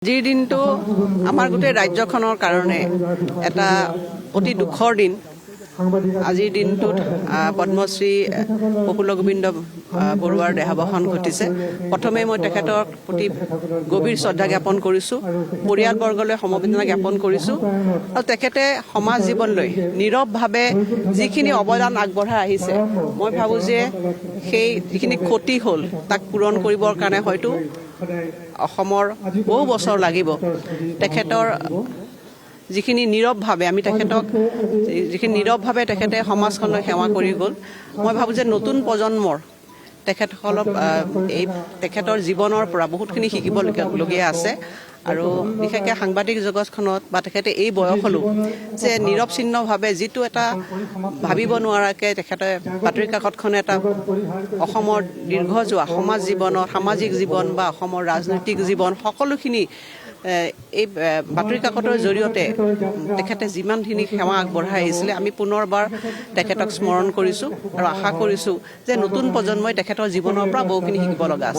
আজিৰ দিনটো আমাৰ গোটেই ৰাজ্যখনৰ কাৰণে এটা অতি দুখৰ দিন। আজিৰ দিনটোত পদ্মশ্ৰী প্ৰফুল্ল গোবিন্দ বৰুৱাৰ দেহাৱসান ঘটিছে। প্ৰথমে মই তেখেতৰ প্ৰতি গভীৰ শ্ৰদ্ধা জ্ঞাপন কৰিছোঁ, পৰিয়ালবৰ্গলৈ সমবেদনা জ্ঞাপন কৰিছোঁ আৰু তেখেতে সমাজ জীৱনলৈ নীৰৱভাৱে যিখিনি অৱদান আগবঢ়াই আহিছে, মই ভাবোঁ যে সেই যিখিনি ক্ষতি হ'ল তাক পূৰণ কৰিবৰ কাৰণে হয়তো অসমৰ বহু বছৰ লাগিব। তেখেতৰ যিখিনি নীৰৱভাৱে আমি তেখেতক যিখিনি নীৰৱভাৱে তেখেতে সমাজখনলৈ সেৱা কৰি গ'ল, মই ভাবোঁ যে নতুন প্ৰজন্মৰ তেখেতসকলক এই তেখেতৰ জীৱনৰ পৰা বহুতখিনি শিকিবলগীয়া আছে। আৰু বিশেষকৈ সাংবাদিক জগতখনত বা তেখেতে এই বয়সলৈও যে নিৰৱচ্ছিন্নভাৱে যিটো এটা ভাবিব নোৱাৰাকৈ তেখেতে বাতৰি কাকতখনে এটা অসমৰ দীৰ্ঘযোৱা সমাজ জীৱনৰ সামাজিক জীৱন বা অসমৰ ৰাজনৈতিক জীৱন সকলোখিনি এই বাতৰি কাকতৰ জৰিয়তে তেখেতে যিমানখিনি সেৱা আগবঢ়াই আহিছিলে, আমি পুনৰবাৰ তেখেতক স্মৰণ কৰিছোঁ আৰু আশা কৰিছোঁ যে নতুন প্ৰজন্মই তেখেতৰ জীৱনৰ পৰা বহুখিনি শিকিব লগা আছে।